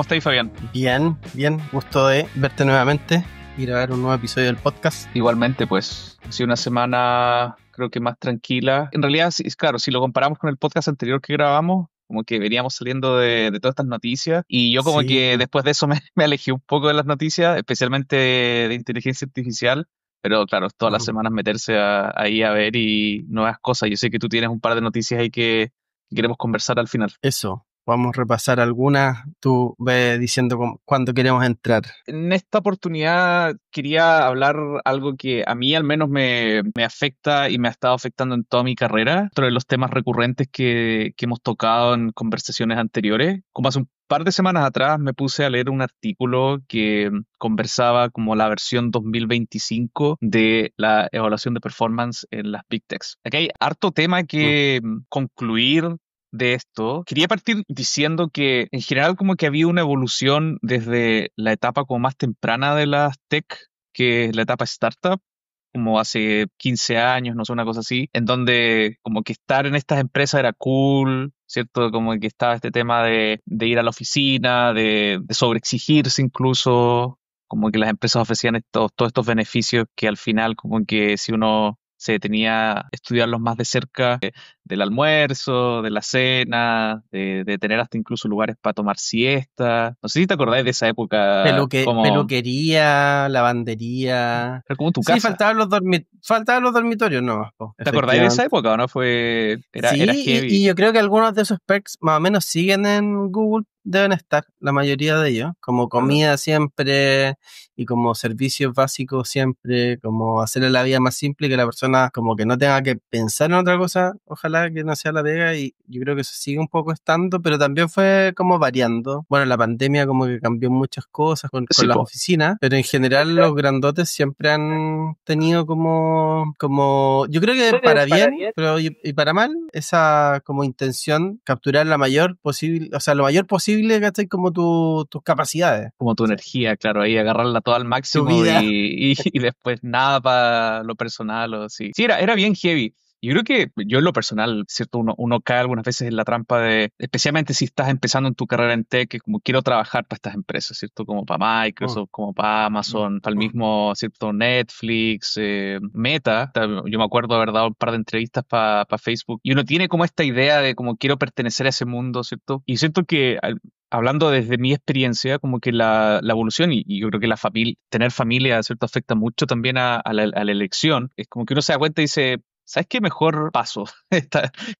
estáis, Fabián? Bien, bien. Gusto de verte nuevamente y grabar un nuevo episodio del podcast. Igualmente, pues, ha sido una semana creo que más tranquila. En realidad, sí, claro, si lo comparamos con el podcast anterior que grabamos, como que veníamos saliendo de todas estas noticias y yo como Sí, que después de eso me alejé un poco de las noticias, especialmente de inteligencia artificial. Pero claro, todas las semanas meterse ahí a ver y nuevas cosas. Yo sé que tú tienes un par de noticias ahí que queremos conversar al final. eso. Vamos a repasar algunas. Tú ve diciendo cuándo queremos entrar. En esta oportunidad quería hablar algo que a mí al menos me afecta y me ha estado afectando en toda mi carrera, otro de los temas recurrentes que hemos tocado en conversaciones anteriores. Como hace un par de semanas atrás me puse a leer un artículo que conversaba como la versión 2025 de la evaluación de performance en las Big Techs. Aquí hay harto tema que concluir de esto. Quería partir diciendo que en general como que había una evolución desde la etapa como más temprana de las tech, que es la etapa startup, como hace 15 años, no sé, una cosa así, en donde como que estar en estas empresas era cool, ¿cierto? Como que estaba este tema de ir a la oficina, de sobreexigirse incluso, como que las empresas ofrecían todos estos beneficios que al final como que si uno se detenía a estudiarlos más de cerca, del almuerzo, de la cena, de tener hasta incluso lugares para tomar siesta. No sé si te acordáis de esa época, como, Peluquería, lavandería. era como tu Sí, casa. faltaban los dormitorios, no, ¿Te acordáis de esa efectivamente. época o no? Era Sí, heavy. y yo creo que algunos de esos perks más o menos siguen en Google, deben estar, la mayoría de ellos, como comida siempre y como servicios básicos siempre, como hacerle la vida más simple y que la persona como que no tenga que pensar en otra cosa, ojalá que no sea la pega y yo creo que eso sigue un poco estando, pero también fue como variando. Bueno, la pandemia como que cambió muchas cosas con Sí, las po. oficinas, pero en general los grandotes siempre han tenido como, yo creo que para bien, pero y para mal, esa como intención, capturar la mayor posible, o sea, lo mayor posible, ¿cachai? Como tus capacidades, Como tu energía, claro, ahí agarrarla toda al tu máximo vida. y después nada para lo personal o así. Sí, era bien heavy. Yo creo que yo en lo personal, ¿cierto? Uno cae algunas veces en la trampa de, especialmente si estás empezando en tu carrera en tech, que como quiero trabajar para estas empresas, ¿cierto? Como para Mm, Microsoft, como para Amazon, para el mismo, ¿cierto? Netflix, Meta. Yo me acuerdo haber dado un par de entrevistas para Facebook y uno tiene como esta idea de como quiero pertenecer a ese mundo, ¿cierto? Y siento que hablando desde mi experiencia, como que la evolución, y yo creo que tener familia, ¿cierto?, afecta mucho también a la elección. Es como que uno se da cuenta y dice, ¿sabes qué? Mejor paso,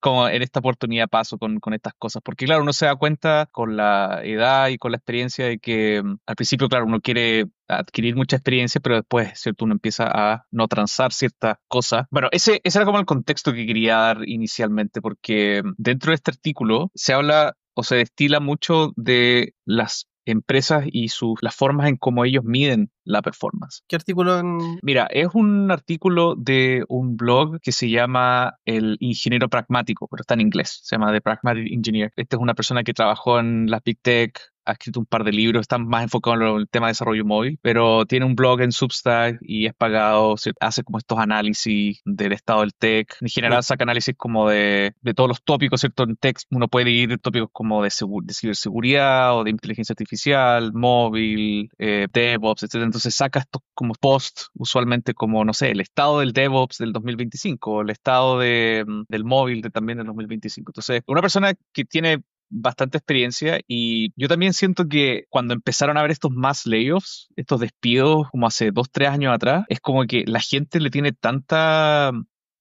como en esta oportunidad paso con estas cosas. Porque claro, uno se da cuenta con la edad y con la experiencia de que al principio, claro, uno quiere adquirir mucha experiencia, pero después, ¿cierto? Uno empieza a no transar ciertas cosas. Bueno, ese era como el contexto que quería dar inicialmente, porque dentro de este artículo se habla o se destila mucho de las empresas y las formas en cómo ellos miden la performance. ¿Qué artículo en...? Mira, es un artículo de un blog que se llama El Ingeniero Pragmático, pero está en inglés, se llama The Pragmatic Engineer. Esta es una persona que trabajó en las Big Tech, ha escrito un par de libros, está más enfocado en el tema de desarrollo móvil, pero tiene un blog en Substack y es pagado, hace como estos análisis del estado del tech. En general saca análisis como de todos los tópicos, ¿cierto? En tech uno puede dividir tópicos como de ciberseguridad o de inteligencia artificial, móvil, DevOps, etcétera. Entonces saca estos como posts, usualmente como, no sé, el estado del DevOps del 2025 o el estado del móvil también del 2025. Entonces, una persona que tiene bastante experiencia y yo también siento que cuando empezaron a ver estos mass layoffs, estos despidos como hace 2, 3 años atrás, es como que la gente le tiene tanta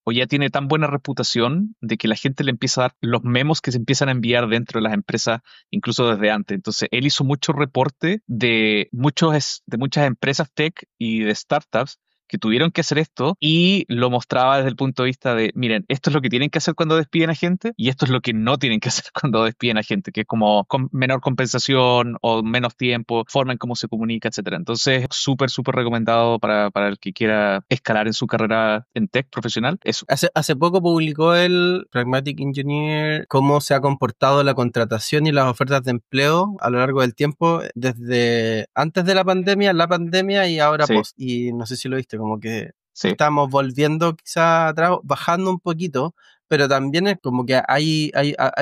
o ya tiene tan buena reputación de que la gente le empieza a dar los memos que se empiezan a enviar dentro de las empresas, incluso desde antes. Entonces, él hizo mucho reporte de muchas empresas tech y de startups que tuvieron que hacer esto y lo mostraba desde el punto de vista de, miren, esto es lo que tienen que hacer cuando despiden a gente y esto es lo que no tienen que hacer cuando despiden a gente, que es como con menor compensación o menos tiempo, forma en cómo se comunica, etcétera. Entonces, súper, súper recomendado para el que quiera escalar en su carrera en tech profesional. Eso. Hace poco publicó el Pragmatic Engineer cómo se ha comportado la contratación y las ofertas de empleo a lo largo del tiempo, desde antes de la pandemia y ahora Sí, post. Y no sé si lo viste, como que sí. estamos volviendo quizás atrás, bajando un poquito, pero también es como que hay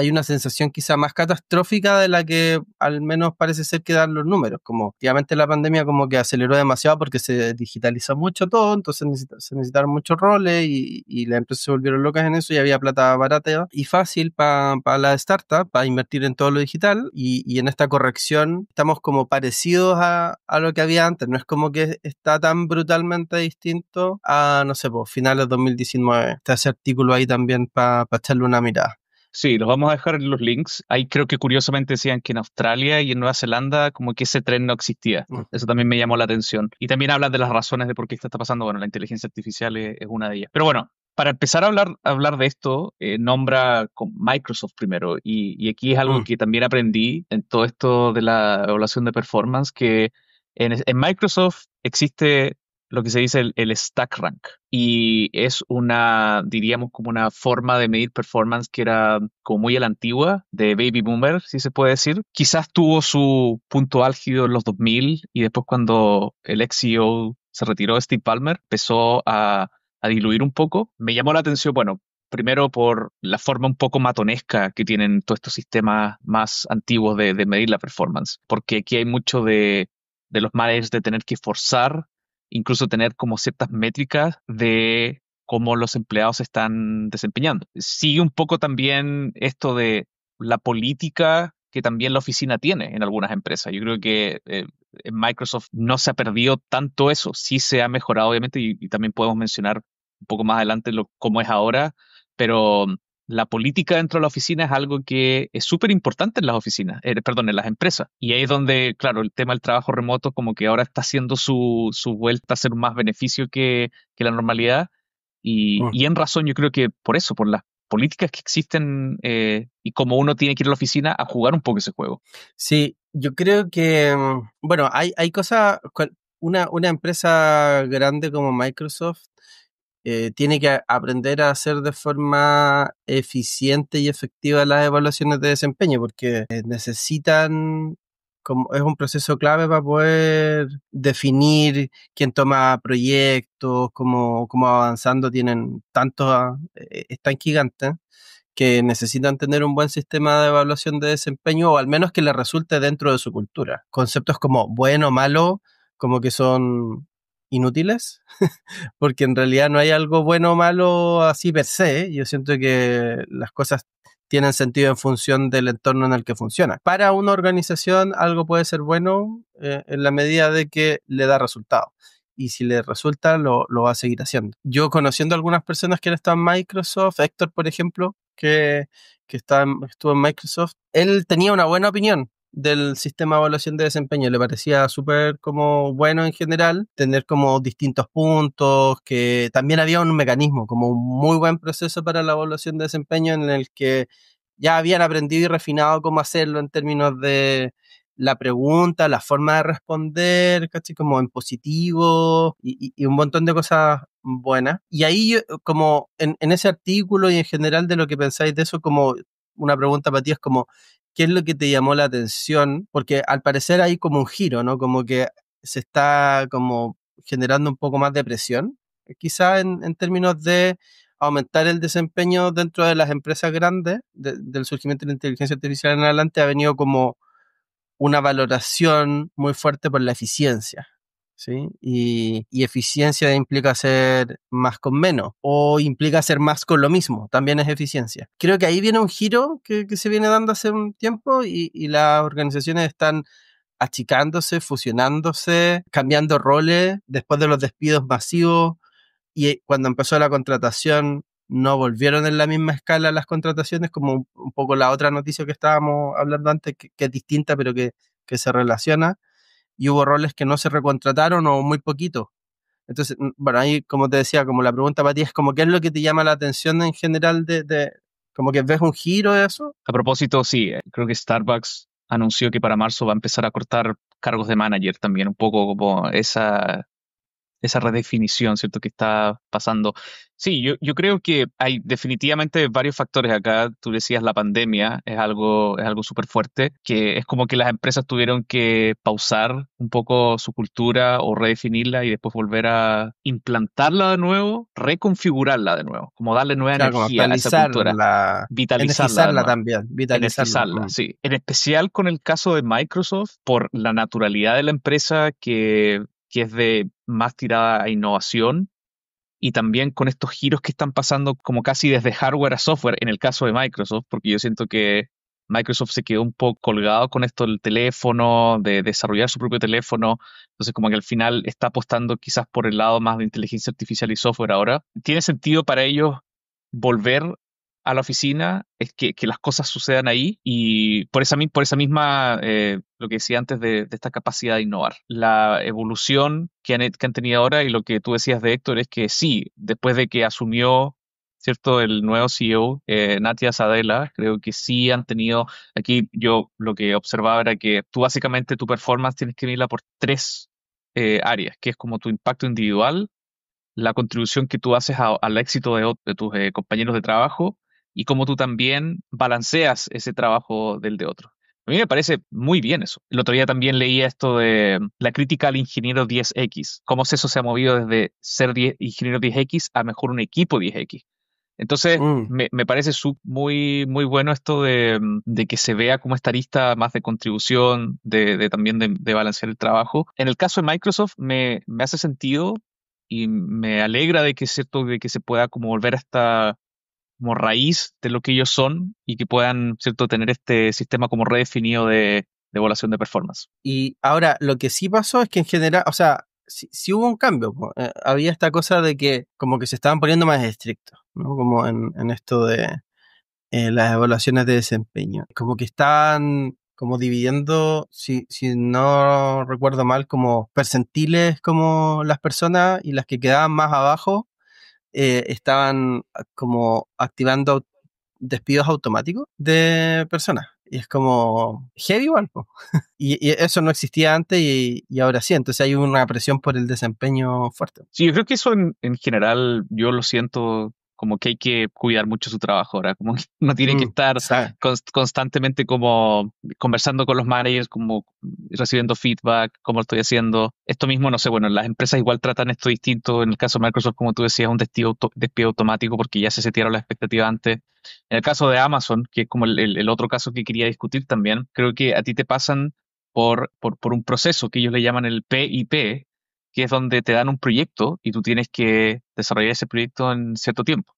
una sensación quizá más catastrófica de la que al menos parece ser que dan los números. Como obviamente la pandemia como que aceleró demasiado porque se digitalizó mucho todo, entonces se necesitaron muchos roles y las empresas se volvieron locas en eso y había plata barata y fácil para la startup, para invertir en todo lo digital y en esta corrección estamos como parecidos a lo que había antes. No es como que está tan brutalmente distinto a, no sé, pues, finales de 2019. Está ese artículo ahí también para echarle una mirada. Sí, los vamos a dejar en los links. Ahí creo que curiosamente decían que en Australia y en Nueva Zelanda como que ese tren no existía. Eso también me llamó la atención. Y también hablan de las razones de por qué esto está pasando. Bueno, la inteligencia artificial es una de ellas. Pero bueno, para empezar a hablar de esto, nombra con Microsoft primero. Y aquí es algo Mm. que también aprendí en todo esto de la evaluación de performance, que en Microsoft existe lo que se dice el Stack Rank. Y es una, diríamos, como una forma de medir performance que era como muy a la antigua, de Baby Boomer, si se puede decir. Quizás tuvo su punto álgido en los 2000 y después cuando el ex CEO se retiró, Steve Ballmer, empezó a diluir un poco. Me llamó la atención, bueno, primero por la forma un poco matonesca que tienen todos estos sistemas más antiguos de medir la performance, porque aquí hay mucho de los managers de tener que forzar, incluso tener como ciertas métricas de cómo los empleados se están desempeñando. Sigue un poco también esto de la política que también la oficina tiene en algunas empresas. Yo creo que en Microsoft no se ha perdido tanto eso, sí se ha mejorado obviamente y también podemos mencionar un poco más adelante cómo es ahora, pero la política dentro de la oficina es algo que es súper importante en las oficinas, perdón, en las empresas. Y ahí es donde, claro, el tema del trabajo remoto como que ahora está haciendo su vuelta a ser más beneficio que la normalidad. Mm. Y en razón yo creo que por eso, por las políticas que existen y como uno tiene que ir a la oficina a jugar un poco ese juego. Sí, yo creo que, bueno, hay cosas, una empresa grande como Microsoft tiene que aprender a hacer de forma eficiente y efectiva las evaluaciones de desempeño, porque necesitan, como es un proceso clave para poder definir quién toma proyectos, cómo avanzando, tienen tantos, están gigantes que necesitan tener un buen sistema de evaluación de desempeño o al menos que les resulte dentro de su cultura. Conceptos como bueno, malo, como que son inútiles, porque en realidad no hay algo bueno o malo así per se. Yo siento que las cosas tienen sentido en función del entorno en el que funciona. Para una organización algo puede ser bueno en la medida de que le da resultado. Y si le resulta, lo va a seguir haciendo. Yo conociendo a algunas personas que han estado en Microsoft, Héctor, por ejemplo, estuvo en Microsoft, él tenía una buena opinión del sistema de evaluación de desempeño. Le parecía súper como bueno en general, tener como distintos puntos, que también había un mecanismo, como un muy buen proceso para la evaluación de desempeño en el que ya habían aprendido y refinado cómo hacerlo en términos de la pregunta, la forma de responder, ¿cachai? Como en positivo y un montón de cosas buenas. Y ahí, como en ese artículo y en general de lo que pensáis de eso, como una pregunta para ti es como, ¿qué es lo que te llamó la atención? Porque al parecer hay como un giro, ¿no? Como que se está como generando un poco más de presión, quizá en términos de aumentar el desempeño dentro de las empresas grandes, del surgimiento de la inteligencia artificial en adelante, ha venido como una valoración muy fuerte por la eficiencia. ¿Sí? Y eficiencia implica hacer más con menos o implica hacer más con lo mismo, también es eficiencia. Creo que ahí viene un giro que se viene dando hace un tiempo y las organizaciones están achicándose, fusionándose, cambiando roles después de los despidos masivos y cuando empezó la contratación no volvieron en la misma escala las contrataciones, como un poco la otra noticia que estábamos hablando antes, que es distinta pero que se relaciona, y hubo roles que no se recontrataron o muy poquito. Entonces, bueno, ahí como te decía, como la pregunta para ti es como, ¿qué es lo que te llama la atención en general como que ves un giro de eso? A propósito, sí, creo que Starbucks anunció que para marzo va a empezar a cortar cargos de manager también, un poco como esa redefinición, ¿cierto? Que está pasando. Sí, yo creo que hay definitivamente varios factores acá. Tú decías la pandemia es algo súper fuerte, que es como que las empresas tuvieron que pausar un poco su cultura o redefinirla y después volver a implantarla de nuevo, reconfigurarla de nuevo, como darle nueva Claro, como energía a esa cultura, actualizarla, vitalizarla de energizarla nuevo. también, vitalizarla. Energizarla, sí. En especial con el caso de Microsoft, por la naturalidad de la empresa que es de más tirada a innovación y también con estos giros que están pasando como casi desde hardware a software en el caso de Microsoft, porque yo siento que Microsoft se quedó un poco colgado con esto del teléfono, de desarrollar su propio teléfono, entonces como que al final está apostando quizás por el lado más de inteligencia artificial y software ahora. ¿Tiene sentido para ellos volver a la oficina? Es que las cosas sucedan ahí y por esa misma, lo que decía antes de esta capacidad de innovar. La evolución que han tenido ahora y lo que tú decías de Héctor es que sí, después de que asumió, ¿cierto? El nuevo CEO, Natya Sadela, creo que sí han tenido, aquí yo lo que observaba era que tú básicamente tu performance tienes que medirla por tres áreas, que es como tu impacto individual, la contribución que tú haces al éxito de tus compañeros de trabajo y cómo tú también balanceas ese trabajo del de otro. A mí me parece muy bien eso. El otro día también leía esto de la crítica al ingeniero 10X, cómo eso se ha movido desde ser ingeniero 10X a mejor un equipo 10X. Entonces, Mm, me parece muy, muy bueno esto de que se vea como esta arista más de contribución, de también de balancear el trabajo. En el caso de Microsoft, me hace sentido y me alegra de que, cierto, de que se pueda como volver a esta como raíz de lo que ellos son y que puedan, cierto, tener este sistema como redefinido de evaluación de performance. Y ahora, lo que sí pasó es que en general, o sea, sí hubo un cambio. Po. Había esta cosa de que como que se estaban poniendo más estrictos, ¿no? Como en esto de las evaluaciones de desempeño. Como que estaban como dividiendo, si no recuerdo mal, como percentiles como las personas y las que quedaban más abajo estaban como activando despidos automáticos de personas. Y es como heavy igual, po. Y eso no existía antes y ahora sí. Entonces hay una presión por el desempeño fuerte. Sí, yo creo que eso en general yo lo siento como que hay que cuidar mucho su trabajo ahora, como que uno tiene que estar ¿Sabes? constantemente como conversando con los managers, como recibiendo feedback, cómo lo estoy haciendo. Esto mismo, no sé, bueno, las empresas igual tratan esto distinto. En el caso de Microsoft, como tú decías, un despido automático porque ya se setieron las expectativas antes. En el caso de Amazon, que es como el otro caso que quería discutir también, creo que a ti te pasan por un proceso que ellos le llaman el PIP, que es donde te dan un proyecto y tú tienes que desarrollar ese proyecto en cierto tiempo.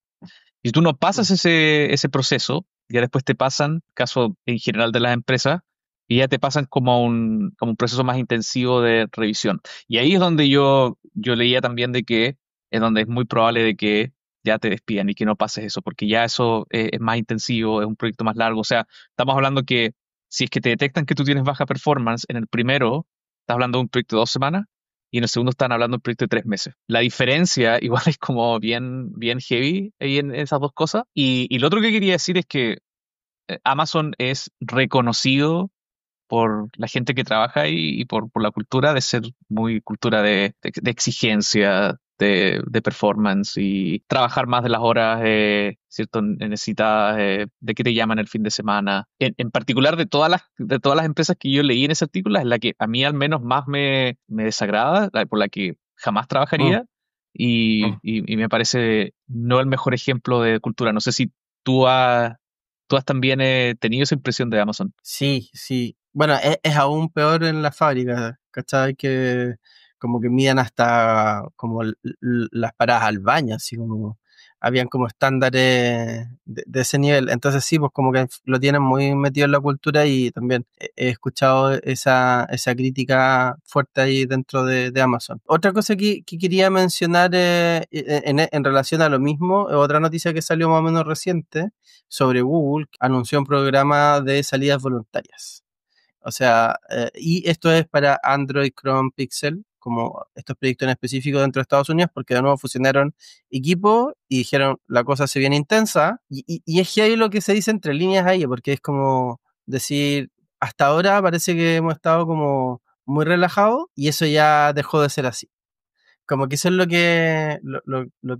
Y si tú no pasas ese proceso, ya después te pasan, caso en general de las empresas, y ya te pasan como un proceso más intensivo de revisión. Y ahí es donde yo leía también de que es donde es muy probable de que ya te despidan y que no pases eso, porque ya eso es más intensivo, es un proyecto más largo. O sea, estamos hablando que si es que te detectan que tú tienes baja performance en el primero, estás hablando de un proyecto de 2 semanas y en el segundo están hablando de un proyecto de 3 meses. La diferencia igual es como bien, bien heavy ahí en esas dos cosas. Y lo otro que quería decir es que Amazon es reconocido por la gente que trabaja ahí y por la cultura de ser muy cultura de exigencia, de performance y trabajar más de las horas cierto, necesitadas, de que te llaman el fin de semana. En particular de todas las empresas que yo leí en ese artículo, es la que a mí al menos más me desagrada, por la que jamás Mm, trabajaría y me parece no el mejor ejemplo de cultura. No sé si tú has también tenido esa impresión de Amazon. sí, sí. Bueno, es aún peor en la fábrica, ¿cachai? Que como que miden hasta como las paradas al baño, así como habían como estándares de ese nivel. Entonces sí, pues como que lo tienen muy metido en la cultura y también he escuchado esa crítica fuerte ahí dentro de Amazon. Otra cosa que quería mencionar en relación a lo mismo, otra noticia que salió más o menos reciente sobre Google, anunció un programa de salidas voluntarias. O sea, y esto es para Android, Chrome, Pixel, como estos proyectos en específico dentro de Estados Unidos, porque de nuevo fusionaron equipos y dijeron la cosa se viene intensa. Y es que hay lo que se dice entre líneas ahí, porque es como decir, hasta ahora parece que hemos estado como muy relajados y eso ya dejó de ser así. como que eso es lo que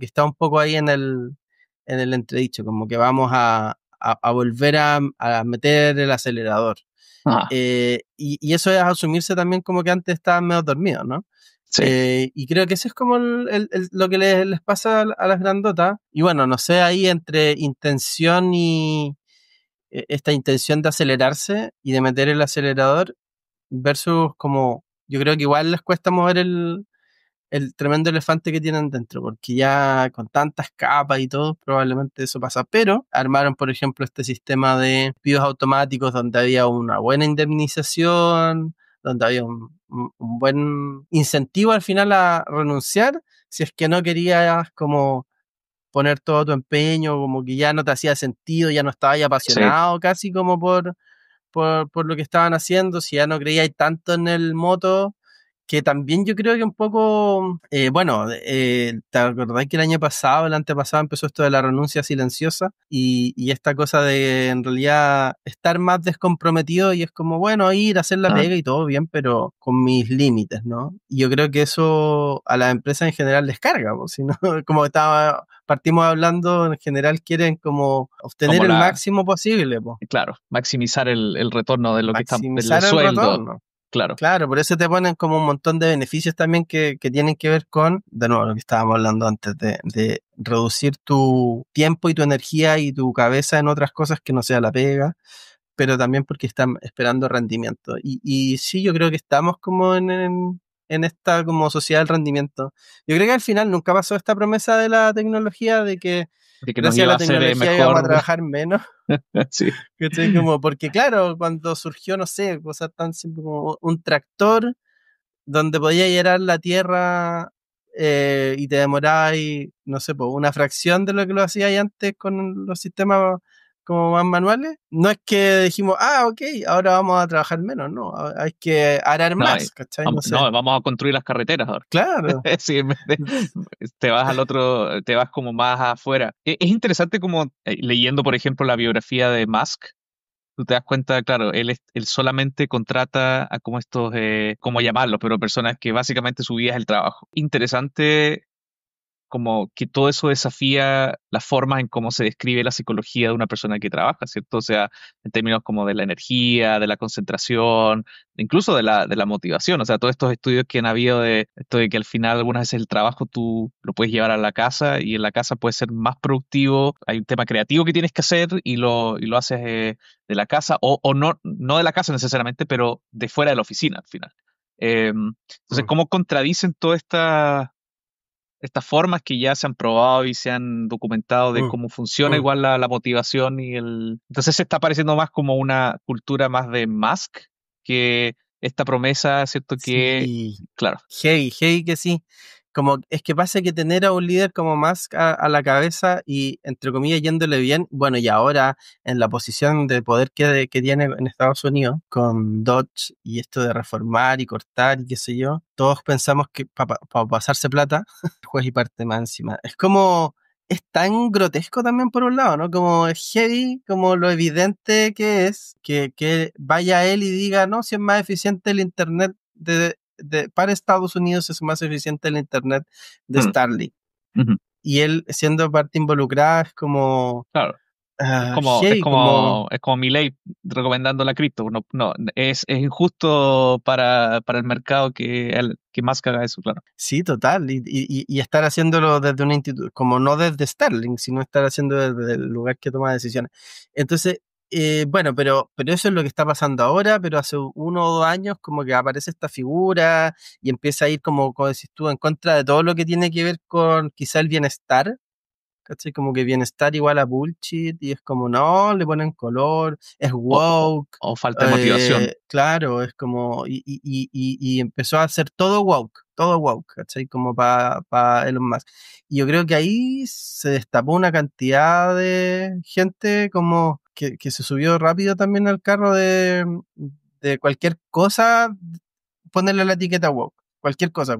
está un poco ahí en el entredicho, como que vamos a volver a meter el acelerador. Ah, Y eso es asumirse también como que antes estaban medio dormidos, ¿no? sí, Y creo que eso es como lo que les pasa a las grandotas. Y bueno, no sé, ahí entre intención y esta intención de acelerarse y de meter el acelerador versus como, yo creo que igual les cuesta mover el tremendo elefante que tienen dentro, porque ya con tantas capas y todo, probablemente eso pasa. Pero armaron, por ejemplo, este sistema de pidos automáticos donde había una buena indemnización, donde había un buen incentivo al final a renunciar, si es que no querías como poner todo tu empeño, como que ya no te hacía sentido, ya no estabas sí, apasionado casi como por lo que estaban haciendo, si ya no creíais tanto en el moto, que también yo creo que un poco, bueno, ¿te acordás que el año pasado, el antepasado, empezó esto de la renuncia silenciosa y esta cosa de en realidad estar más descomprometido y es como, bueno, ir a hacer la ah, pega y todo bien, pero con mis límites, ¿no? Y yo creo que eso a las empresas en general les carga, pues, si no, como partimos hablando, en general quieren como obtener como el máximo posible, pues, claro, maximizar el retorno de lo que está, del maximizar el sueldo, retorno. claro, Claro, por eso te ponen como un montón de beneficios también que tienen que ver con, de nuevo, lo que estábamos hablando antes, de reducir tu tiempo y tu energía y tu cabeza en otras cosas que no sea la pega, pero también porque están esperando rendimiento. Y sí, yo creo que estamos como en esta como sociedad del rendimiento. Yo creo que al final nunca pasó esta promesa de la tecnología de que de que nos gracias a iba la a hacer tecnología íbamos a mejor, trabajar menos. sí, ¿Cachai? Como, porque claro, cuando surgió, no sé, cosas tan simples como un tractor donde podía arar la tierra y te demorabas, no sé, pues, una fracción de lo que lo hacías antes con los sistemas como más manuales. No es que dijimos, ok, ahora vamos a trabajar menos, no, hay que arar no, más, ¿cachai? No vamos, sé. no, vamos a construir las carreteras ahora. Claro. Sí, te vas al otro, te vas como más afuera. Es interesante como leyendo, por ejemplo, la biografía de Musk, tú te das cuenta, claro, él solamente contrata a como estos, ¿cómo llamarlos? Pero personas que básicamente su vida es el trabajo. Interesante como que todo eso desafía las formas en cómo se describe la psicología de una persona que trabaja, ¿cierto? O sea, en términos como de la energía, de la concentración, incluso de la motivación. O sea, todos estos estudios que han habido de esto de que al final algunas veces el trabajo tú lo puedes llevar a la casa y en la casa puedes ser más productivo. Hay un tema creativo que tienes que hacer y lo haces de la casa o no, no de la casa necesariamente, pero de fuera de la oficina al final. Entonces, Mm, ¿cómo contradicen todas estas formas que ya se han probado y se han documentado de mm, cómo funciona mm. igual la motivación y el... Entonces se está pareciendo más como una cultura más de Musk que esta promesa, ¿cierto? Que, Sí, claro, hey, que sí. Como es que pasa que tener a un líder como Musk a la cabeza y, entre comillas, yéndole bien, bueno, y ahora en la posición de poder que tiene en Estados Unidos, con Dodge y esto de reformar y cortar y qué sé yo, todos pensamos que para pasarse plata, juez y parte más encima. Es como, es tan grotesco también por un lado, ¿no? Como es heavy, como lo evidente que es, que vaya él y diga, no, si es más eficiente el Internet para Estados Unidos es más eficiente el Internet de mm, Starlink. ujú, Y él, siendo parte involucrada, es como, claro. hey, como, Es como Milei recomendando la cripto. No, no, es injusto para el mercado que Musk haga eso, claro. sí, total. Y estar haciéndolo desde una institución, como no desde Starlink, sino estar haciendo desde el lugar que toma decisiones. Entonces, bueno, pero eso es lo que está pasando ahora, pero hace 1 o 2 años como que aparece esta figura y empieza a ir como decís tú, en contra de todo lo que tiene que ver con quizá el bienestar. ¿Cachai? Como que bienestar igual a bullshit y es como no, le ponen color, es woke, O falta de motivación. claro, es como, y empezó a hacer todo woke, ¿cachai? Como para Elon Musk. Y yo creo que ahí se destapó una cantidad de gente como que se subió rápido también al carro de cualquier cosa, ponerle la etiqueta woke. Cualquier cosa,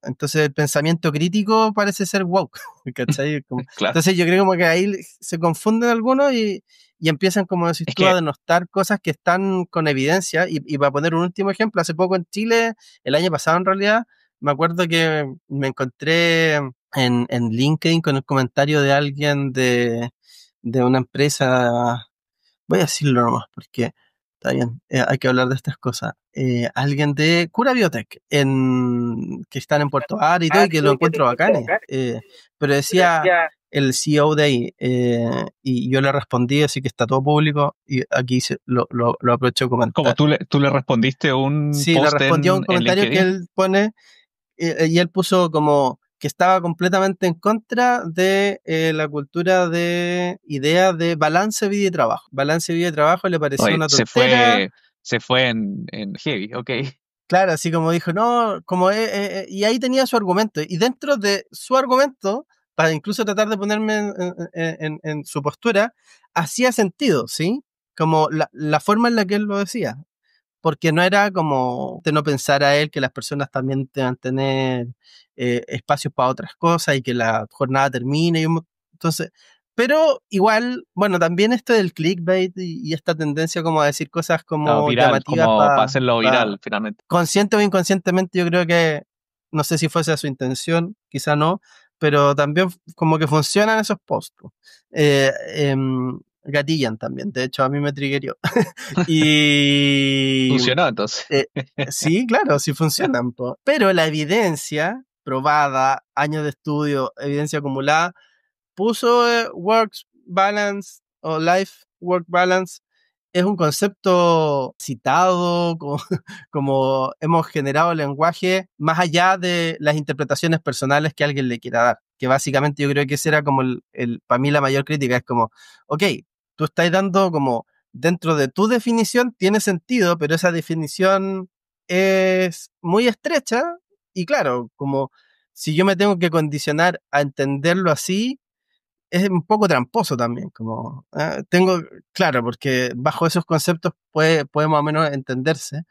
entonces el pensamiento crítico parece ser woke, ¿cachai? Claro. Entonces yo creo como que ahí se confunden algunos y empiezan, como decís Es tú, a que denostar cosas que están con evidencia. Y para poner un último ejemplo, hace poco en Chile, el año pasado en realidad, me acuerdo que me encontré en LinkedIn con el comentario de alguien de una empresa. Voy a decirlo nomás, porque está bien, hay que hablar de estas cosas. Alguien de Cura Biotech, que están en Puerto Ara y todo, y que lo encuentro bacanes. Pero decía el CEO de ahí, y yo le respondí, así que está todo público, y aquí lo aprovecho de Como comentar. tú le respondiste a un Sí, le post respondió a un en comentario que LinkedIn. él pone, y él puso como que estaba completamente en contra de la cultura de idea de balance vida y trabajo. Balance vida y trabajo le parecía Oye, una tontera. se fue en heavy, ok. Claro, así como dijo, no, como y ahí tenía su argumento. Y dentro de su argumento, para incluso tratar de ponerme en su postura, hacía sentido, ¿sí? Como la forma en la que él lo decía. Porque no era como de no pensar a él que las personas también tengan que tener espacios para otras cosas y que la jornada termine. Entonces, pero igual, bueno, también esto del clickbait y esta tendencia como a decir cosas No, como viral, llamativas como para hacerlo viral, finalmente. consciente o inconscientemente, yo creo que, no sé si fuese su intención, quizá no, pero también como que funcionan esos posts. Gatillan también, de hecho a mí me triggerió. Y Funcionó entonces. eh, sí, claro, sí funcionan, po. Pero la evidencia probada, años de estudio, evidencia acumulada, puso work balance o life work balance es un concepto citado, como, como hemos generado el lenguaje, más allá de las interpretaciones personales que alguien le quiera dar. Que básicamente yo creo que ese era como para mí la mayor crítica, es como, ok, tú estás dando como, dentro de tu definición tiene sentido, pero esa definición es muy estrecha y claro, como si yo me tengo que condicionar a entenderlo así, es un poco tramposo también, como tengo, claro, porque bajo esos conceptos puede más o menos entenderse,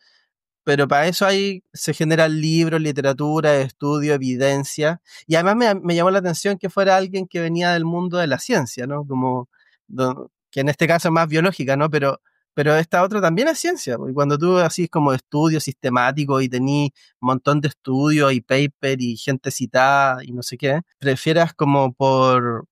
pero para eso ahí se generan libros, literatura, estudio, evidencia, y además me llamó la atención que fuera alguien que venía del mundo de la ciencia, ¿no? Como, que en este caso es más biológica, ¿no? Pero esta otra también es ciencia, y cuando tú así como estudio sistemático y tení un montón de estudios y paper y gente citada y no sé qué, prefieras como por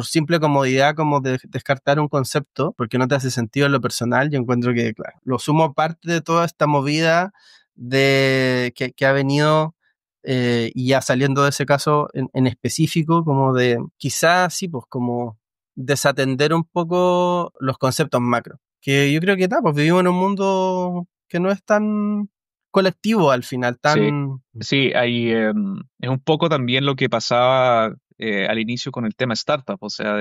simple comodidad como de descartar un concepto porque no te hace sentido en lo personal, yo encuentro que, claro, lo sumo parte de toda esta movida que ha venido y ya saliendo de ese caso en específico, como de quizás sí, pues como desatender un poco los conceptos macro. Que yo creo que pues vivimos en un mundo que no es tan colectivo al final, Sí, tan... sí, ahí es un poco también lo que pasaba al inicio con el tema startup, o sea,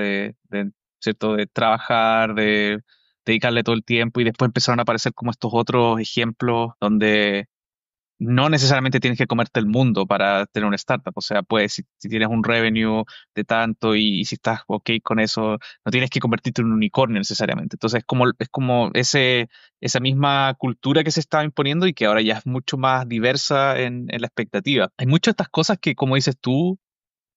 ¿cierto? De trabajar, de dedicarle todo el tiempo y después empezaron a aparecer como estos otros ejemplos donde no necesariamente tienes que comerte el mundo para tener una startup. O sea, pues si tienes un revenue de tanto y si estás ok con eso, no tienes que convertirte en un unicornio necesariamente. Entonces es como esa misma cultura que se estaba imponiendo y que ahora ya es mucho más diversa en la expectativa. Hay muchas de estas cosas que, como dices tú,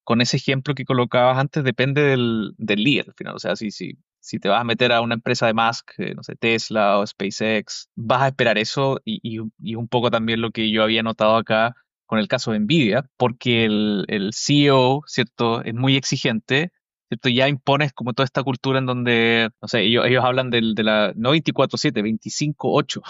con ese ejemplo que colocabas antes, depende del líder al final. O sea, si te vas a meter a una empresa de Musk, no sé, Tesla o SpaceX, vas a esperar eso y un poco también lo que yo había notado acá con el caso de Nvidia, porque el CEO, ¿cierto? Es muy exigente. ¿Cierto? Ya impones como toda esta cultura en donde, no sé, ellos hablan de la, no 24/7, 25/8.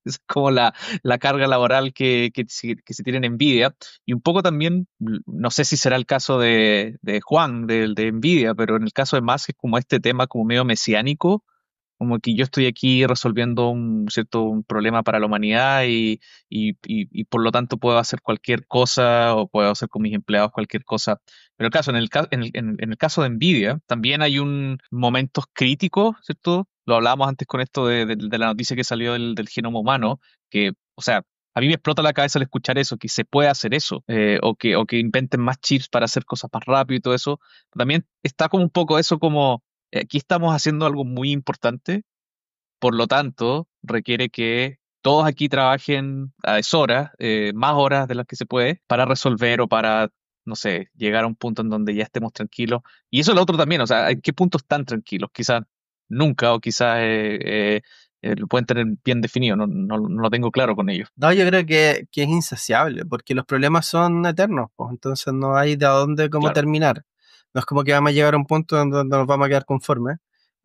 Es como la carga laboral que se tiene en Nvidia. Y un poco también, no sé si será el caso de Juan, de Nvidia, pero en el caso de Musk es como este tema como medio mesiánico, como que yo estoy aquí resolviendo un problema para la humanidad y por lo tanto puedo hacer cualquier cosa o puedo hacer con mis empleados cualquier cosa. Pero el caso, en el caso de Nvidia, también hay un momentos críticos, ¿cierto? Lo hablábamos antes con esto de la noticia que salió del genoma humano, que, o sea, a mí me explota la cabeza al escuchar eso, que se puede hacer eso, o que inventen más chips para hacer cosas más rápido y todo eso. También está como un poco eso como aquí estamos haciendo algo muy importante, por lo tanto, requiere que todos aquí trabajen a deshoras, más horas de las que se puede, para resolver o para, no sé, llegar a un punto en donde ya estemos tranquilos. Y eso es lo otro también, o sea, ¿en qué puntos están tranquilos? Quizás nunca o quizás lo pueden tener bien definido, no lo tengo claro con ellos. No, yo creo que es insaciable, porque los problemas son eternos, pues, entonces no hay de a dónde cómo Claro, terminar. No es como que vamos a llegar a un punto donde nos vamos a quedar conformes.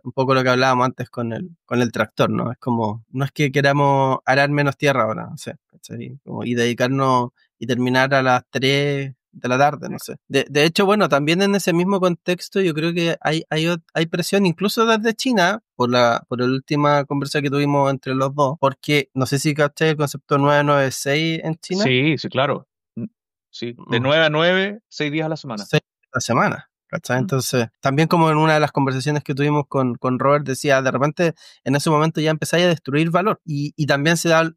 Un poco lo que hablábamos antes con el tractor, ¿no? Es como, no es que queramos arar menos tierra ahora, no sé, ¿cachai? Y dedicarnos y terminar a las 3 de la tarde, no sé. De hecho, bueno, también en ese mismo contexto yo creo que hay presión incluso desde China por la última conversa que tuvimos entre los dos, porque no sé si cachai el concepto 996 en China. sí, sí, claro. Mm, sí, de Mm, 9 a 9, 6 días a la semana. 6 a la semana, ¿cachai? Mm, Entonces, también como en una de las conversaciones que tuvimos con Robert decía, de repente en ese momento ya empezáis a destruir valor y también se da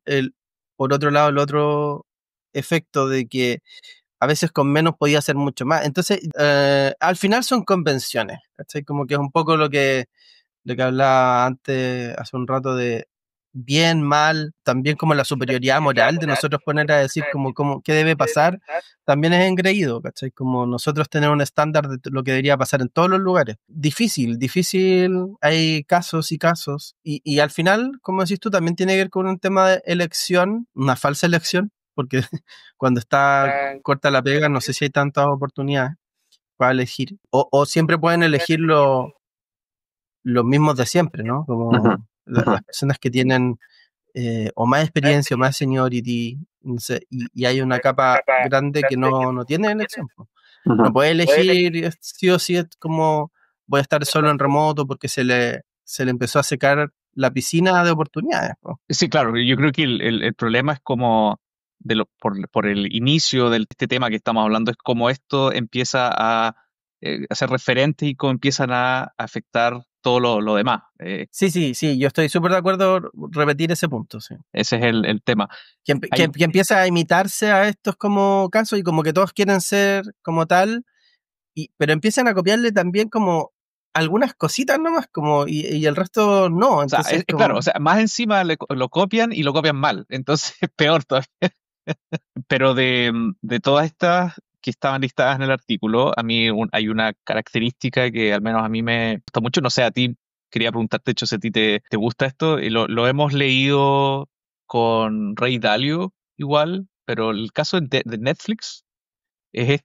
por otro lado, el otro efecto de que a veces con menos podía hacer mucho más. Entonces, al final son convenciones, ¿cachai? Como que es un poco lo que hablaba antes, hace un rato de bien, mal, también como la superioridad moral de nosotros poner a decir como qué debe pasar, también es engreído, ¿cachai? Como nosotros tener un estándar de lo que debería pasar en todos los lugares. Difícil, difícil, hay casos y casos, y al final, como decís tú, también tiene que ver con un tema de elección, una falsa elección, porque cuando está corta la pega, no sé si hay tantas oportunidades para elegir, o siempre pueden elegirlo los mismos de siempre, ¿no? ujú, Como las personas que tienen o más experiencia o más seniority, no sé, y hay una capa grande que no tiene elección, po. No ujú. puede elegir sí o sí, es como voy a estar solo en remoto porque se le empezó a secar la piscina de oportunidades, po. Sí, claro, yo creo que el problema es como por el inicio de este tema que estamos hablando, es como esto empieza a ser referente y cómo empiezan a afectar todo lo demás. Sí, sí, sí, yo estoy súper de acuerdo repetir ese punto, sí. Ese es el tema. Hay, Que empieza a imitarse a estos como casos y como que todos quieren ser como tal. Pero empiezan a copiarle también como algunas cositas nomás, como, y el resto no. o sea, Entonces, es claro, o como, sea, más encima lo copian y lo copian mal, entonces es peor todavía. Pero de todas estas que estaban listadas en el artículo, a mí hay una característica que al menos a mí me gusta mucho, no sé, a ti quería preguntarte, de hecho, si a ti te gusta esto, y lo hemos leído con Ray Dalio igual, pero el caso de Netflix es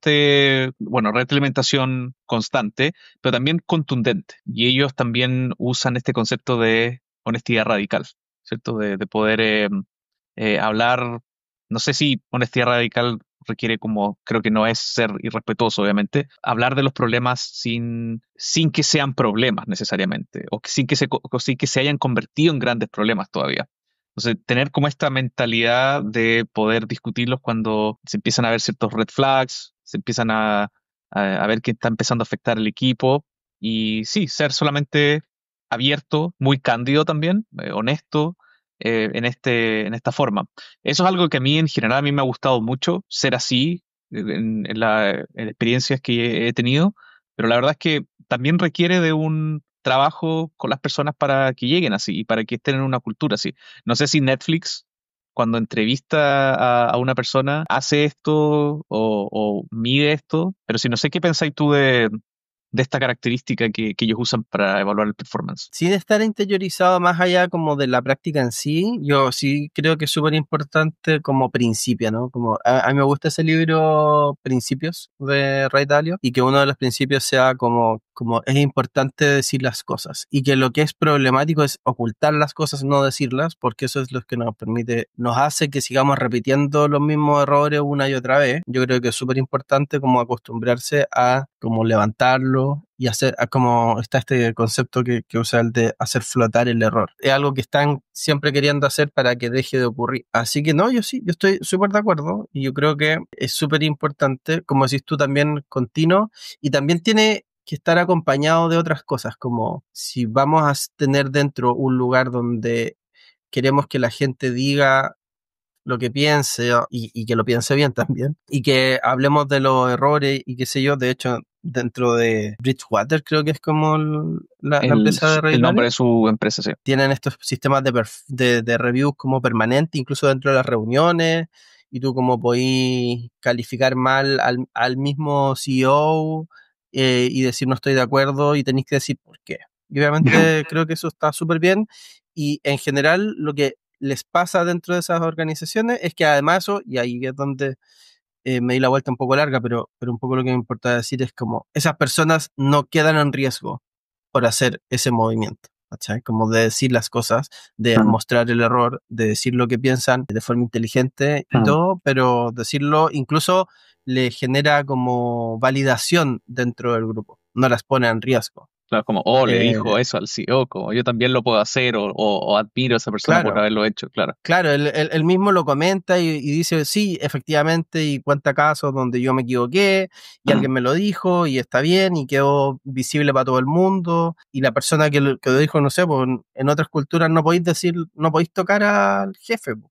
bueno, retroalimentación constante, pero también contundente, y ellos también usan este concepto de honestidad radical, ¿cierto? De poder hablar, no sé si honestidad radical requiere como, creo que no es ser irrespetuoso, obviamente, hablar de los problemas sin que sean problemas necesariamente, o sin que se hayan convertido en grandes problemas todavía. Entonces, tener como esta mentalidad de poder discutirlos cuando se empiezan a ver ciertos red flags, se empiezan a ver que está empezando a afectar el equipo, y sí, ser solamente abierto, muy cándido también, honesto, en esta forma. Eso es algo que a mí en general a mí me ha gustado mucho, ser así en experiencias que he tenido, pero la verdad es que también requiere de un trabajo con las personas para que lleguen así y para que estén en una cultura así. No sé si Netflix, cuando entrevista a una persona, hace esto o mide esto, pero si no sé qué pensáis tú de esta característica que ellos usan para evaluar el performance. sin estar interiorizado más allá como de la práctica en sí, yo sí creo que es súper importante como principio, ¿no? Como a mí me gusta ese libro Principios de Ray Dalio y que uno de los principios sea como es importante decir las cosas y que lo que es problemático es ocultar las cosas, no decirlas, porque eso es lo que nos permite, nos hace que sigamos repitiendo los mismos errores una y otra vez. Yo creo que es súper importante como acostumbrarse a como levantarlo y hacer, como está este concepto que usa el de hacer flotar el error. Es algo que están siempre queriendo hacer para que deje de ocurrir. Así que no, yo sí, yo estoy súper de acuerdo y yo creo que es súper importante, como decís tú también, continuo, y también tiene que estar acompañado de otras cosas, como si vamos a tener dentro un lugar donde queremos que la gente diga lo que piense y que lo piense bien también. Y que hablemos de los errores y qué sé yo. De hecho, dentro de Bridgewater, creo que es como la empresa de Ray El nombre Dalio, de su empresa, sí. tienen estos sistemas de reviews como permanente, incluso dentro de las reuniones. Y tú como podís calificar mal al mismo CEO y decir no estoy de acuerdo y tenéis que decir por qué. Y obviamente creo que eso está súper bien Y en general lo que les pasa dentro de esas organizaciones es que además eso, y ahí es donde me di la vuelta un poco larga, pero un poco lo que me importa decir es como esas personas no quedan en riesgo por hacer ese movimiento. ¿Cachai? Como de decir las cosas, de Mm, mostrar el error, de decir lo que piensan de forma inteligente y mm. todo, pero decirlo incluso le genera como validación dentro del grupo, no las pone en riesgo. Claro, como, oh, le dijo Eh, eso al CEO, como yo también lo puedo hacer, o admiro a esa persona por claro, haberlo hecho, claro. Claro, él mismo lo comenta y dice, sí, efectivamente, y cuenta casos donde yo me equivoqué y alguien me lo dijo y está bien y quedó visible para todo el mundo y la persona que lo dijo, no sé, pues en otras culturas no podéis decir, no podéis tocar al jefe, po,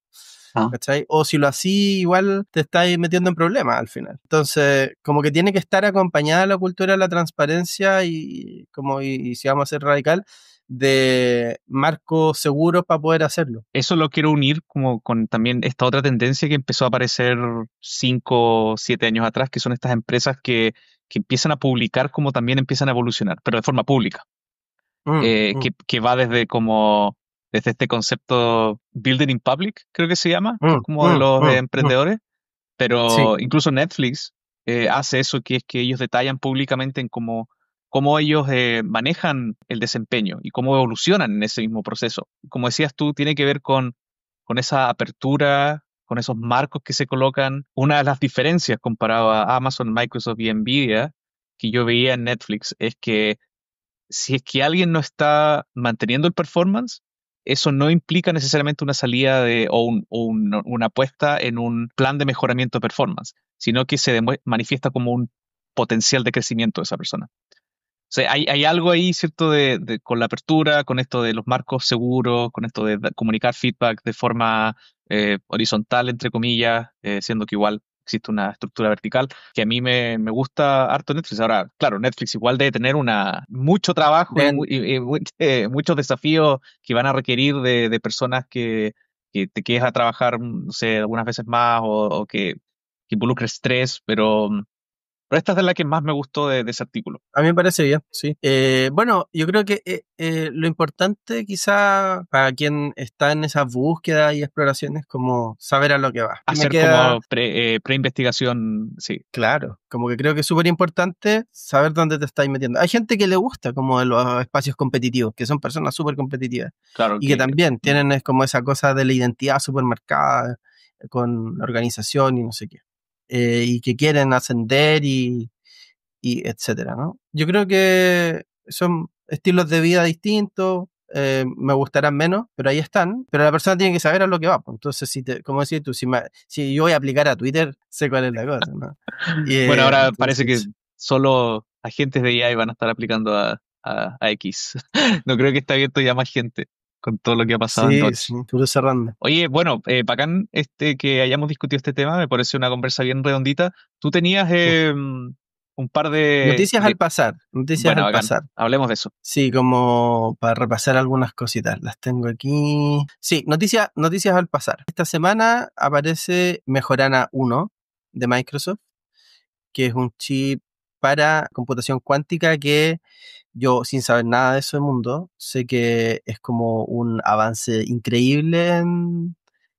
Ah, ¿cachai? O si lo así, igual te estáis metiendo en problemas al final. Entonces, como que tiene que estar acompañada la cultura de la transparencia y si vamos a ser radical, de marcos seguros para poder hacerlo. eso lo quiero unir como con también esta otra tendencia que empezó a aparecer 5 o 7 años atrás, que son estas empresas que empiezan a publicar como también empiezan a evolucionar, pero de forma pública. Mm, mm, Que va desde como, desde este concepto Building in Public, creo que se llama, que es mm, como de mm, los mm, mm. emprendedores, Sí, pero incluso Netflix hace eso, que es que ellos detallan públicamente en cómo ellos manejan el desempeño y cómo evolucionan en ese mismo proceso. Como decías tú, tiene que ver con esa apertura, con esos marcos que se colocan. Una de las diferencias comparado a Amazon, Microsoft y Nvidia que yo veía en Netflix es que si es que alguien no está manteniendo el performance, eso no implica necesariamente una salida una apuesta en un plan de mejoramiento de performance, sino que manifiesta como un potencial de crecimiento de esa persona. O sea, hay algo ahí, ¿cierto? Con la apertura, con esto de los marcos seguros, con esto de comunicar feedback de forma horizontal, entre comillas, siendo que igual existe una estructura vertical, que a mí me gusta harto Netflix. Ahora, claro, Netflix igual debe tener mucho trabajo den- muchos desafíos que van a requerir de personas que te quedes a trabajar, no sé, algunas veces más que involucre estrés, pero esta es de la que más me gustó de ese artículo. a mí me parece bien, sí. Bueno, yo creo que lo importante quizá para quien está en esa búsqueda y exploraciones como saber a lo que va. Y me Hacer queda como pre-investigación, sí, claro, como que creo que es súper importante saber dónde te estás metiendo. Hay gente que le gusta como los espacios competitivos, que son personas súper competitivas claro y que que también mm, tienen es como esa cosa de la identidad súper marcada con la organización y no sé qué. Y que quieren ascender y etcétera, ¿no? Yo creo que son estilos de vida distintos, me gustarán menos, pero ahí están, pero la persona tiene que saber a lo que va, pues. Entonces, como decías tú, si yo voy a aplicar a Twitter, sé cuál es la cosa, ¿no? bueno, ahora parece que Entonces, solo agentes de AI van a estar aplicando a X. No creo que esté abierto ya más gente con todo lo que ha pasado en sí, Dodge. sí, puro cerrando. Oye, bueno, bacán que hayamos discutido este tema, me parece una conversa bien redondita. Tú tenías un par Noticias al pasar, noticias Bueno, al bacán, pasar. hablemos de eso. Sí, como para repasar algunas cositas, las tengo aquí. Sí, noticias al pasar. Esta semana aparece Mejorana 1 de Microsoft, que es un chip para computación cuántica que yo, sin saber nada de ese mundo, sé que es como un avance increíble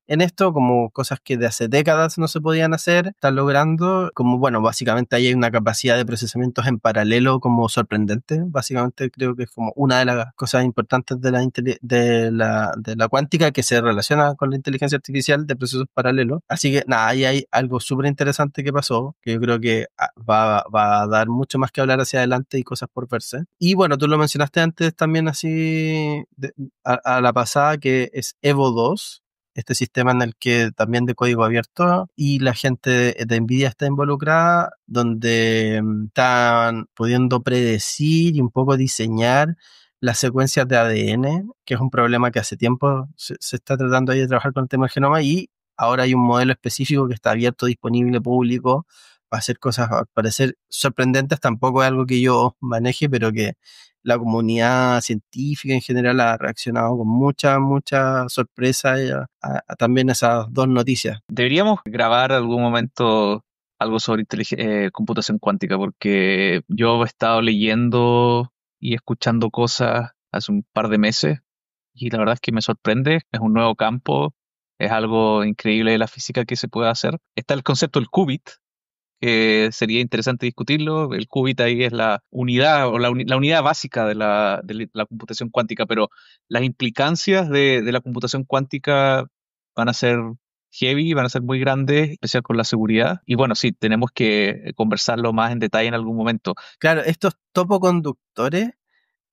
en esto, como cosas que de hace décadas no se podían hacer, están logrando, como bueno, básicamente ahí hay una capacidad de procesamientos en paralelo como sorprendente, básicamente creo que es como una de las cosas importantes de la cuántica que se relaciona con la inteligencia artificial de procesos paralelos, así que nada, ahí hay algo súper interesante que pasó, que yo creo que va a dar mucho más que hablar hacia adelante y cosas por verse. Y bueno, tú lo mencionaste antes también así a la pasada, que es Evo 2, este sistema en el que también de código abierto y la gente de NVIDIA está involucrada, donde están pudiendo predecir y un poco diseñar las secuencias de ADN, que es un problema que hace tiempo se está tratando ahí de trabajar con el tema del genoma y ahora hay un modelo específico que está abierto, disponible, público, para hacer cosas, al parecer, sorprendentes. Tampoco es algo que yo maneje, pero que la comunidad científica en general ha reaccionado con mucha, mucha sorpresa también a esas dos noticias. Deberíamos grabar algún momento algo sobre computación cuántica, porque yo he estado leyendo y escuchando cosas hace un par de meses y la verdad es que me sorprende, es un nuevo campo, es algo increíble de la física que se puede hacer. Está el concepto del qubit, que sería interesante discutirlo. El qubit ahí es la unidad o la unidad básica de la computación cuántica, pero las implicancias de la computación cuántica van a ser heavy, van a ser muy grandes, especial con la seguridad. Y bueno, sí, tenemos que conversarlo más en detalle en algún momento. Claro, estos topoconductores,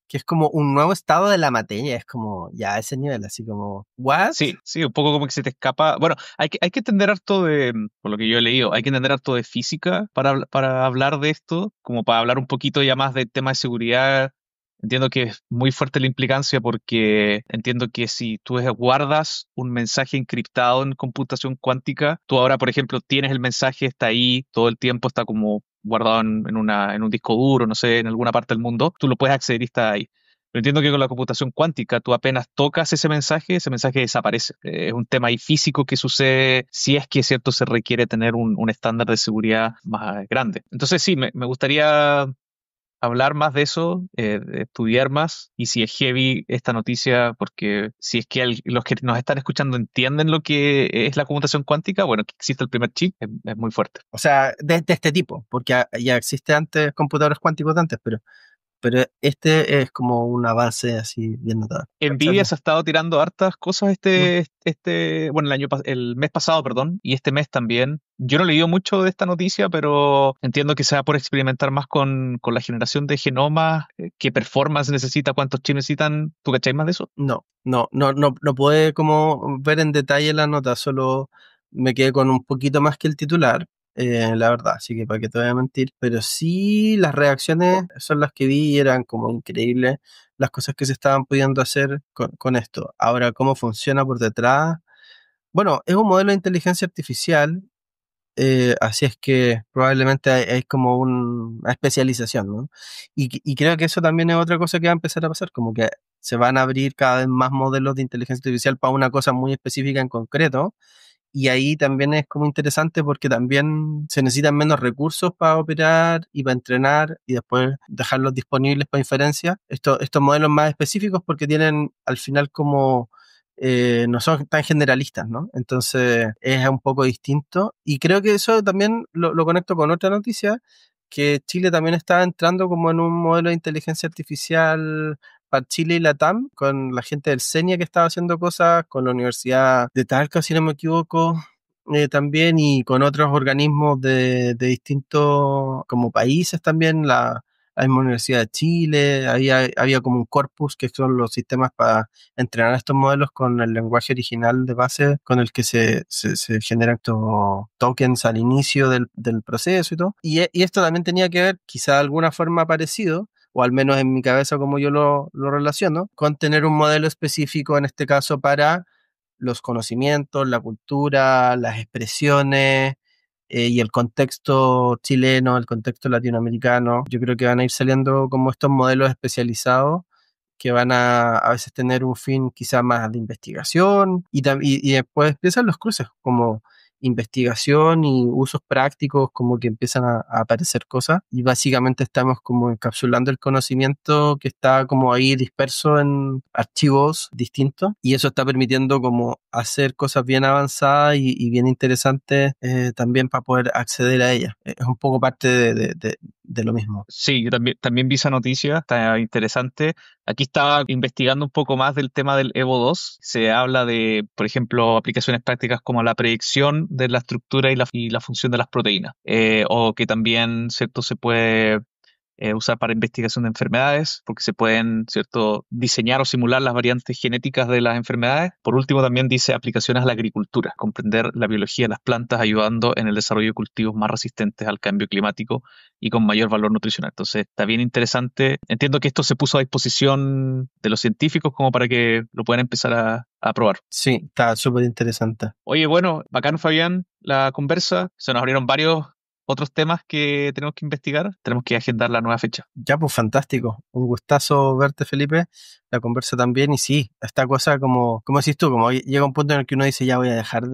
que es como un nuevo estado de la materia, es como ya a ese nivel, así como, ¿what? Sí, sí, un poco como que se te escapa. Bueno, hay que entender harto de, por lo que yo he leído, hay que entender harto de física para hablar de esto, como para hablar un poquito ya más del tema de seguridad. Entiendo que es muy fuerte la implicancia porque entiendo que si tú guardas un mensaje encriptado en computación cuántica, tú ahora, por ejemplo, tienes el mensaje, está ahí, todo el tiempo está como guardado en un disco duro, no sé, en alguna parte del mundo, tú lo puedes acceder y está ahí. Pero entiendo que con la computación cuántica tú apenas tocas ese mensaje desaparece. Es un tema ahí físico que sucede si es que, cierto, se requiere tener un estándar de seguridad más grande. Entonces sí, me gustaría hablar más de eso, de estudiar más, y si es heavy esta noticia, porque si es que los que nos están escuchando entienden lo que es la computación cuántica, bueno, que existe el primer chip, es muy fuerte. O sea, de este tipo, porque ya existe antes computadores cuánticos de antes, pero este es como un avance así bien notable. Nvidia ¿Cachai? se ha estado tirando hartas cosas Mm. bueno, el mes pasado, perdón, y este mes también. Yo no he leído mucho de esta noticia, pero entiendo que se va por experimentar más con la generación de genomas, qué performance necesita, cuántos chips necesitan. ¿Tú cacháis más de eso? No pude como ver en detalle la nota, solo me quedé con un poquito más que el titular, la verdad, así que para qué te voy a mentir, pero sí las reacciones son las que vi y eran como increíbles las cosas que se estaban pudiendo hacer con esto. Ahora, ¿cómo funciona por detrás? Bueno, es un modelo de inteligencia artificial, así es que probablemente hay como una especialización, ¿no? Y creo que eso también es otra cosa que va a empezar a pasar, como que se van a abrir cada vez más modelos de inteligencia artificial para una cosa muy específica en concreto. Y ahí también es como interesante porque también se necesitan menos recursos para operar y para entrenar y después dejarlos disponibles para inferencia. Estos modelos más específicos porque tienen al final como no son tan generalistas, ¿no? Entonces es un poco distinto. Y creo que eso también lo conecto con otra noticia, que Chile también está entrando como en un modelo de inteligencia artificial para Chile y Latam, con la gente del CENIA que estaba haciendo cosas, con la Universidad de Talca, si no me equivoco, también, y con otros organismos de distintos como países también, la misma Universidad de Chile, había como un corpus que son los sistemas para entrenar estos modelos con el lenguaje original de base con el que se generan estos tokens al inicio del proceso y todo. Y esto también tenía que ver, quizá de alguna forma parecido, o al menos en mi cabeza como yo lo relaciono, con tener un modelo específico, en este caso, para los conocimientos, la cultura, las expresiones y el contexto chileno, el contexto latinoamericano. Yo creo que van a ir saliendo como estos modelos especializados que van a veces tener un fin quizá más de investigación y después empiezan los cruces como investigación y usos prácticos como que empiezan a aparecer cosas y básicamente estamos como encapsulando el conocimiento que está como ahí disperso en archivos distintos y eso está permitiendo como hacer cosas bien avanzadas y bien interesantes también para poder acceder a ellas. Es un poco parte de lo mismo. Sí, yo también vi esa noticia, está interesante. Aquí estaba investigando un poco más del tema del Evo 2. Se habla de, por ejemplo, aplicaciones prácticas como la predicción de la estructura y la función de las proteínas. O que también, ¿cierto?, se puede usar para investigación de enfermedades, porque se pueden, ¿cierto?, diseñar o simular las variantes genéticas de las enfermedades. Por último, también dice aplicaciones a la agricultura, comprender la biología de las plantas, ayudando en el desarrollo de cultivos más resistentes al cambio climático y con mayor valor nutricional. Entonces, está bien interesante. Entiendo que esto se puso a disposición de los científicos como para que lo puedan empezar a probar. Sí, está súper interesante. Oye, bueno, bacán, Fabián, la conversa. Se nos abrieron varios otros temas que tenemos que investigar. Tenemos que agendar la nueva fecha. Ya, pues fantástico. Un gustazo verte, Felipe. La conversa también. Y sí, esta cosa como decís tú, como llega un punto en el que uno dice, ya voy a dejar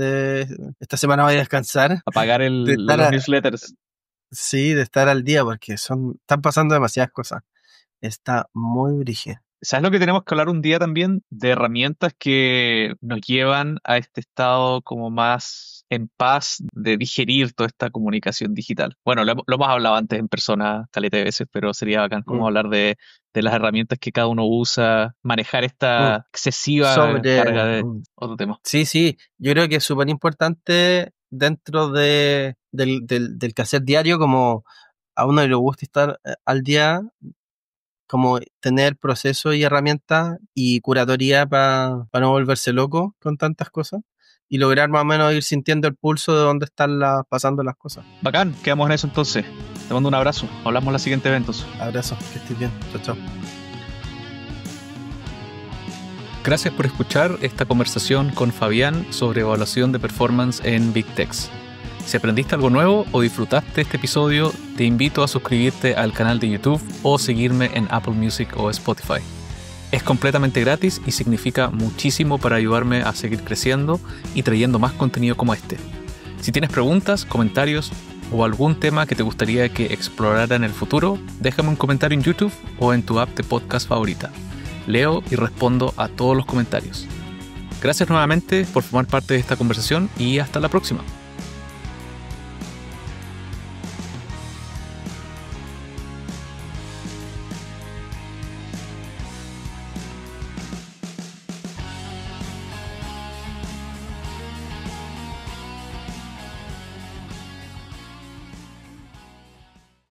esta semana voy a descansar, Apagar de estar, los newsletters. sí, de estar al día, porque están pasando demasiadas cosas. Está muy brígido. ¿Sabes lo que tenemos que hablar un día también? De herramientas que nos llevan a este estado como más en paz de digerir toda esta comunicación digital. Bueno, lo hemos hablado antes en persona caleta de veces, pero sería bacán como Mm, hablar de las herramientas que cada uno usa, manejar mm. esta excesiva carga Sobre... de otro tema. Sí, sí, yo creo que es súper importante dentro del quehacer diario, como a uno le gusta estar al día, como tener procesos y herramientas y curatoría para no volverse loco con tantas cosas y lograr más o menos ir sintiendo el pulso de dónde están pasando las cosas. Bacán, quedamos en eso entonces. Te mando un abrazo. Hablamos en la siguiente eventos. Abrazo, que estés bien. Chao, chao. Gracias por escuchar esta conversación con Fabián sobre evaluación de performance en Big Techs. Si aprendiste algo nuevo o disfrutaste este episodio, te invito a suscribirte al canal de YouTube o seguirme en Apple Music o Spotify. Es completamente gratis y significa muchísimo para ayudarme a seguir creciendo y trayendo más contenido como este. Si tienes preguntas, comentarios o algún tema que te gustaría que explorara en el futuro, déjame un comentario en YouTube o en tu app de podcast favorita. Leo y respondo a todos los comentarios. Gracias nuevamente por formar parte de esta conversación y hasta la próxima.